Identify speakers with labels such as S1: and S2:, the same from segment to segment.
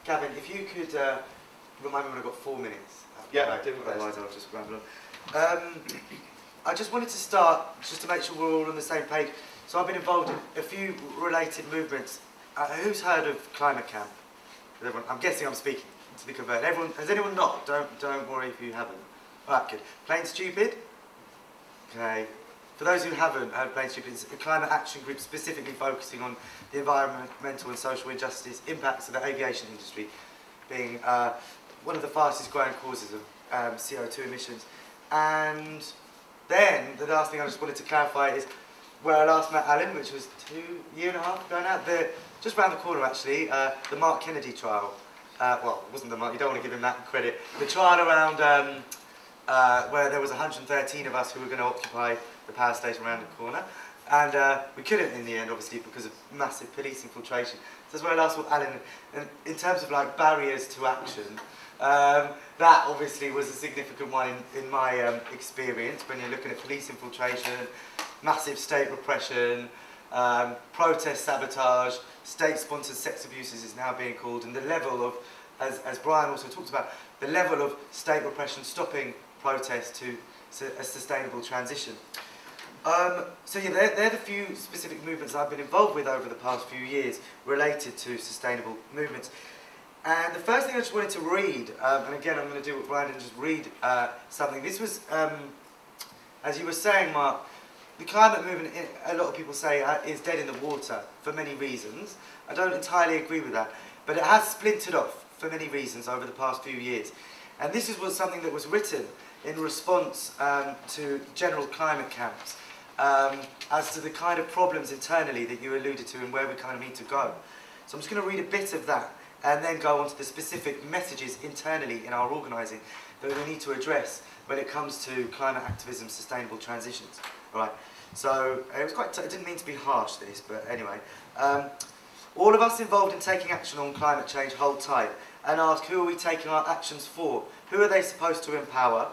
S1: Gavin, if you could remind me when I've got 4 minutes.
S2: Yeah, I do. Otherwise I'll just ramble on.
S1: I just wanted to start, just to make sure we're all on the same page. So I've been involved in a few related movements. Who's heard of Climate Camp? Everyone, I'm guessing I'm speaking to the convert. Everyone, has anyone not? Don't worry if you haven't. All right, good. Plain Stupid? Okay. For those who haven't heard Plain Stupid, it's a climate action group specifically focusing on the environmental and social injustice impacts of the aviation industry, being one of the fastest growing causes of CO2 emissions. And then, the last thing I just wanted to clarify is where I last met Alan, which was 2.5 years ago now, just round the corner actually, the Mark Kennedy trial. Well, it wasn't the Mark, you don't want to give him that credit. The trial around where there was 113 of us who were going to occupy the power station around the corner. And we couldn't in the end, obviously, because of massive police infiltration. So that's where I last saw Alan. And in terms of like barriers to action, that obviously was a significant one in my experience when you're looking at police infiltration, massive state repression, protest sabotage, state-sponsored sex abuses is now being called, and the level of, as Brian also talked about, the level of state repression stopping protest to a sustainable transition. So yeah, they're the few specific movements I've been involved with over the past few years related to sustainable movements. And the first thing I just wanted to read, and again I'm going to do what Brian and just read something. This was, as you were saying, Mark, the climate movement, a lot of people say, is dead in the water for many reasons. I don't entirely agree with that, but it has splintered off for many reasons over the past few years. And this was something that was written in response to general climate camps, as to the kind of problems internally that you alluded to and where we kind of need to go. So I'm just going to read a bit of that and then go on to the specific messages internally in our organising that we need to address when it comes to climate activism, sustainable transitions. All right. So it was quite. I didn't mean to be harsh, this, but anyway. All of us involved in taking action on climate change hold tight and ask, who are we taking our actions for? Who are they supposed to empower?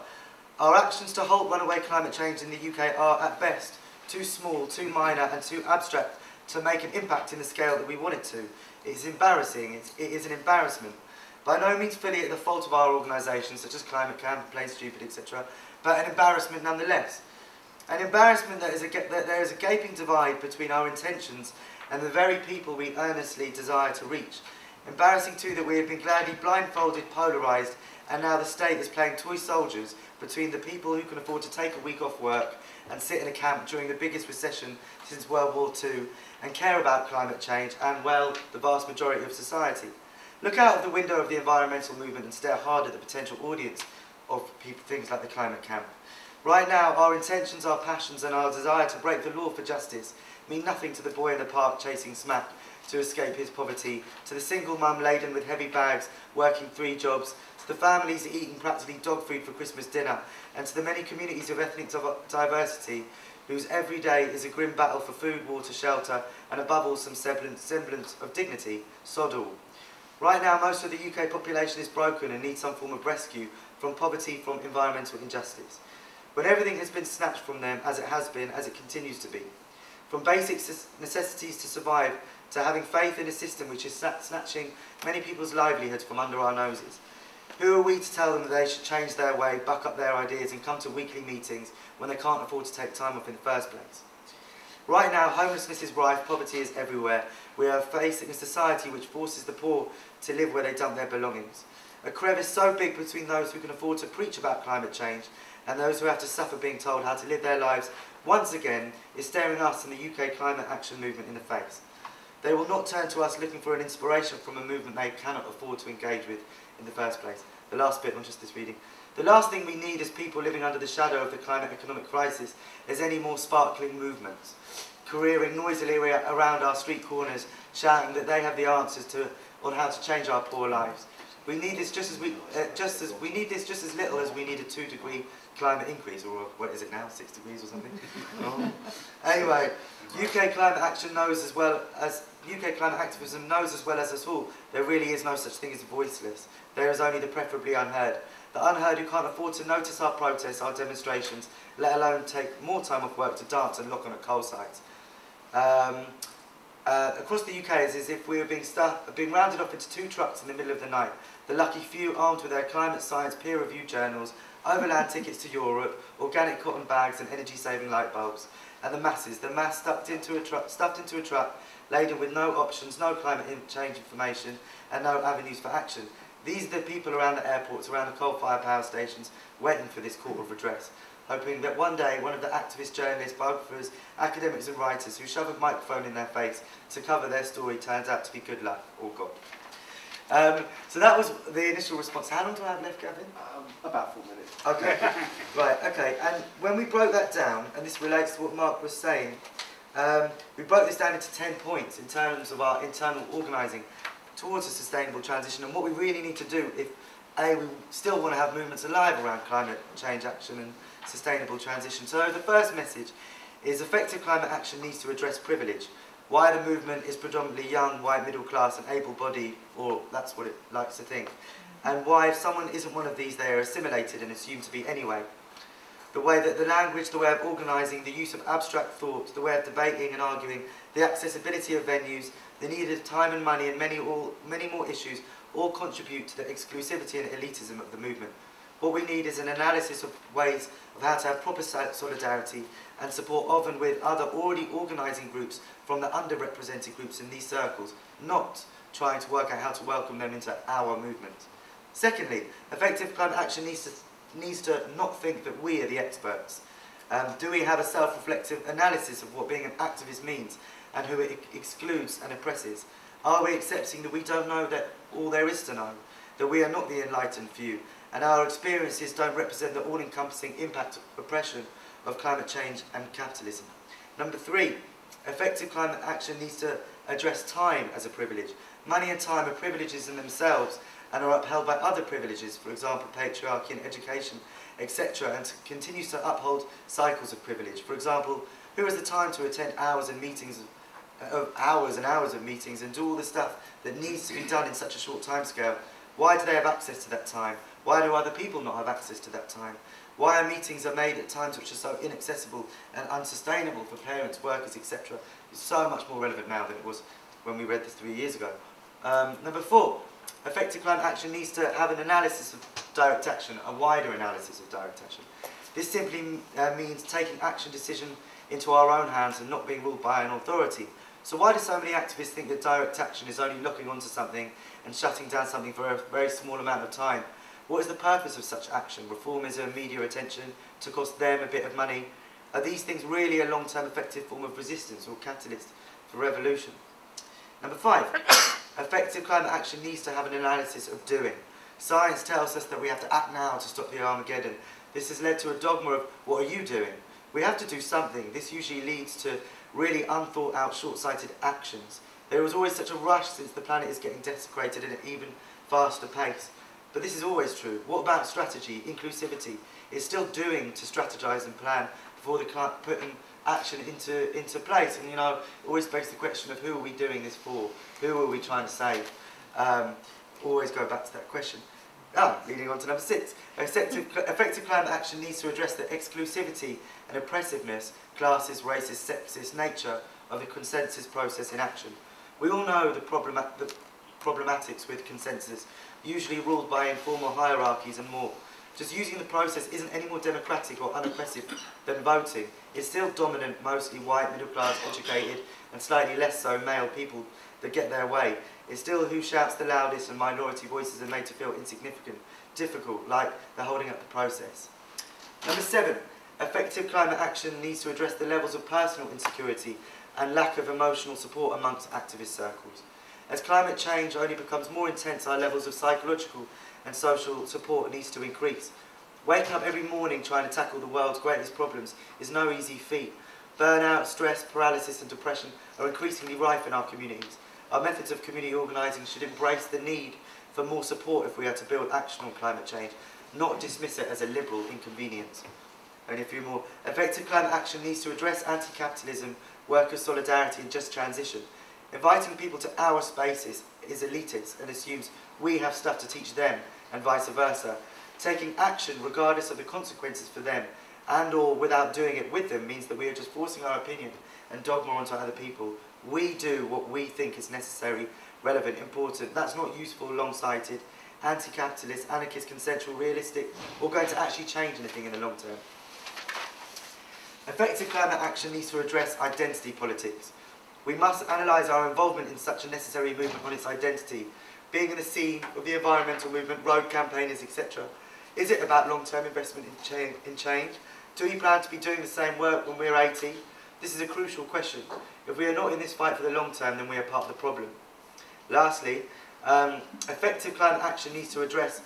S1: Our actions to halt runaway climate change in the UK are, at best, too small, too minor and too abstract to make an impact in the scale that we want it to. It is embarrassing. It is an embarrassment. By no means fully at the fault of our organisations, such as Climate Camp, Plain Stupid, etc., but an embarrassment nonetheless. An embarrassment that there is a gaping divide between our intentions and the very people we earnestly desire to reach. Embarrassing too that we have been gladly blindfolded, polarised, and now the state is playing toy soldiers between the people who can afford to take a week off work and sit in a camp during the biggest recession since World War II and care about climate change and, well, the vast majority of society. Look out of the window of the environmental movement and stare hard at the potential audience of things like the Climate Camp. Right now, our intentions, our passions and our desire to break the law for justice mean nothing to the boy in the park chasing smack to escape his poverty, to the single mum laden with heavy bags, working 3 jobs, to the families eating practically dog food for Christmas dinner, and to the many communities of ethnic diversity whose every day is a grim battle for food, water, shelter, and above all some semblance of dignity, sod all. Right now, most of the UK population is broken and needs some form of rescue from poverty, from environmental injustice. When everything has been snatched from them, as it has been, as it continues to be. From basic necessities to survive, to having faith in a system which is snatching many people's livelihoods from under our noses. Who are we to tell them that they should change their way, buck up their ideas and come to weekly meetings when they can't afford to take time off in the first place? Right now, homelessness is rife, poverty is everywhere. We are facing a society which forces the poor to live where they dump their belongings. A crevice so big between those who can afford to preach about climate change and those who have to suffer being told how to live their lives, once again, is staring us in the UK climate action movement in the face. They will not turn to us looking for an inspiration from a movement they cannot afford to engage with in the first place. The last bit, not just this reading. The last thing we need as people living under the shadow of the climate economic crisis is any more sparkling movements, careering noisily around our street corners, shouting that they have the answers on how to change our poor lives. We need this just as little as we need a 2-degree climate increase, or what is it now, 6 degrees or something? Oh. Anyway, UK climate action knows as well as UK climate activism knows as well as us all, there really is no such thing as voiceless. There is only the preferably unheard. The unheard who can't afford to notice our protests, our demonstrations, let alone take more time off work to dance and look on at coal sites. across the UK is as if we were being rounded off into 2 trucks in the middle of the night. The lucky few armed with their climate science peer-reviewed journals, overland tickets to Europe, organic cotton bags and energy-saving light bulbs. And the mass stuffed into a truck, laden with no options, no climate change information and no avenues for action. These are the people around the airports, around the coal-fired power stations, waiting for this call of redress, hoping that one day one of the activists, journalists, biographers, academics and writers who shove a microphone in their face to cover their story turns out to be good luck or God. So that was the initial response. How long do I have left, Gavin?
S3: About 4 minutes.
S1: Okay, right, okay. And when we broke that down, and this relates to what Mark was saying, we broke this down into 10 points in terms of our internal organising towards a sustainable transition and what we really need to do if, A, we still want to have movements alive around climate change action and sustainable transition. So the first message is effective climate action needs to address privilege. Why the movement is predominantly young, white, middle class and able-bodied, or that's what it likes to think. And why if someone isn't one of these, they are assimilated and assumed to be anyway. The way that the language, the way of organising, the use of abstract thought, the way of debating and arguing, the accessibility of venues, the need of time and money and many more issues all contribute to the exclusivity and elitism of the movement. What we need is an analysis of ways of how to have proper solidarity and support of and with other already organising groups from the underrepresented groups in these circles, not trying to work out how to welcome them into our movement. Secondly, effective climate action needs to not think that we are the experts. Do we have a self-reflective analysis of what being an activist means and who it excludes and oppresses? Are we accepting that we don't know that all there is to know, that we are not the enlightened few, and our experiences don't represent the all-encompassing impact of oppression of climate change and capitalism? Number 3, effective climate action needs to address time as a privilege. Money and time are privileges in themselves and are upheld by other privileges, for example, patriarchy and education, etc., and continues to uphold cycles of privilege. For example, who has the time to attend hours and hours of meetings and do all the stuff that needs to be done in such a short time scale? Why do they have access to that time? Why do other people not have access to that time? Why are meetings made at times which are so inaccessible and unsustainable for parents, workers, etc.? It's so much more relevant now than it was when we read this 3 years ago. Number 4, effective climate action needs to have an analysis of direct action, a wider analysis of direct action. This simply means taking action decision into our own hands and not being ruled by an authority. So why do so many activists think that direct action is only locking onto something and shutting down something for a very small amount of time? What is the purpose of such action? Reformism, media attention, to cost them a bit of money? Are these things really a long-term effective form of resistance or catalyst for revolution? Number 5, effective climate action needs to have an analysis of doing. Science tells us that we have to act now to stop the Armageddon. This has led to a dogma of, what are you doing? We have to do something. This usually leads to really unthought out, short-sighted actions. There was always such a rush since the planet is getting desecrated at an even faster pace. But this is always true. What about strategy, inclusivity? It's still doing to strategize and plan before putting action into place. And, you know, it always begs the question of who are we doing this for? Who are we trying to save? Always go back to that question. Leading on to number 6. Effective climate action needs to address the exclusivity and oppressiveness, classist, racist, sexist nature of the consensus process in action. We all know the problematics with consensus, usually ruled by informal hierarchies and more. Just using the process isn't any more democratic or unoppressive than voting. It's still dominant, mostly white, middle class, educated, and slightly less so male people that get their way. It's still who shouts the loudest, and minority voices are made to feel insignificant, difficult, like they're holding up the process. Number 7, effective climate action needs to address the levels of personal insecurity and lack of emotional support amongst activist circles. As climate change only becomes more intense, our levels of psychological and social support needs to increase. Waking up every morning trying to tackle the world's greatest problems is no easy feat. Burnout, stress, paralysis and depression are increasingly rife in our communities. Our methods of community organising should embrace the need for more support if we are to build action on climate change, not dismiss it as a liberal inconvenience. Only a few more. Effective climate action needs to address anti-capitalism, workers' solidarity and just transition. Inviting people to our spaces is elitist and assumes we have stuff to teach them and vice versa. Taking action regardless of the consequences for them and or without doing it with them means that we are just forcing our opinion and dogma onto other people We do what we think is necessary, relevant, important. That's not useful, long-sighted, anti-capitalist, anarchist, consensual, realistic, or going to actually change anything in the long term. Effective climate action needs to address identity politics. We must analyse our involvement in such a necessary movement on its identity, being in the scene of the environmental movement, road campaigners, etc. Is it about long-term investment in change? Do we plan to be doing the same work when we're 80? This is a crucial question. If we are not in this fight for the long term, then we are part of the problem. Lastly, effective climate action needs to address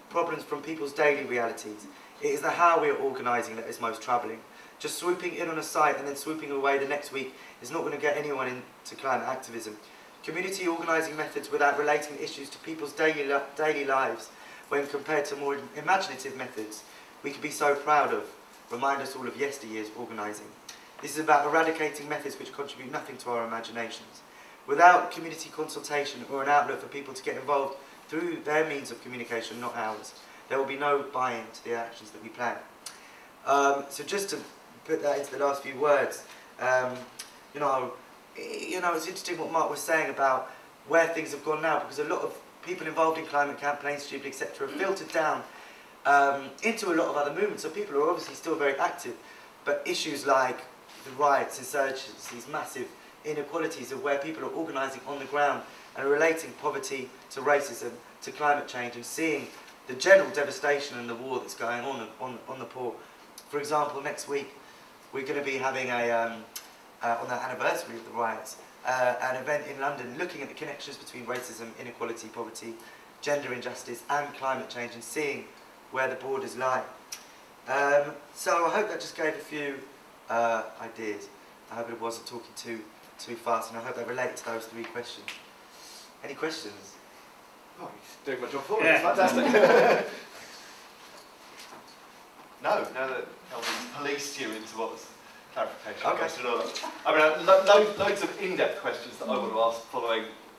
S1: problems from people's daily realities. It is the how we are organising that is most troubling. Just swooping in on a site and then swooping away the next week is not going to get anyone into climate activism. Community organising methods without relating issues to people's daily lives, when compared to more imaginative methods we could be so proud of, remind us all of yesteryear's organising. This is about eradicating methods which contribute nothing to our imaginations. Without community consultation or an outlet for people to get involved through their means of communication, not ours, there will be no buy-in to the actions that we plan. So just to put that into the last few words, you know, it's interesting what Mark was saying about where things have gone now, because a lot of people involved in climate campaigns, stupid, etc., have filtered down into a lot of other movements. So people are obviously still very active, but issues like the riots, insurgencies, these massive inequalities of where people are organising on the ground and relating poverty to racism, to climate change, and seeing the general devastation and the war that's going on the poor. For example, next week we're going to be having a, on the anniversary of the riots, an event in London looking at the connections between racism, inequality, poverty, gender injustice and climate change, and seeing where the borders lie. So I hope that just gave a few ideas. I hope it wasn't talking too fast, and I hope that related to those 3 questions. Any questions?
S2: Oh, he's doing my job for me.
S3: Yeah.
S2: It's fantastic. No, now that Elvin's policed you into what was clarification.
S1: Okay.
S2: Question. I mean, loads of in-depth questions that I want to ask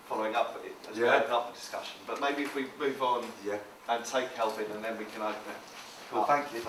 S2: following up as we open up the discussion. But maybe if we move on and take Kelvin, and then we can open it.
S1: Cool, thank you.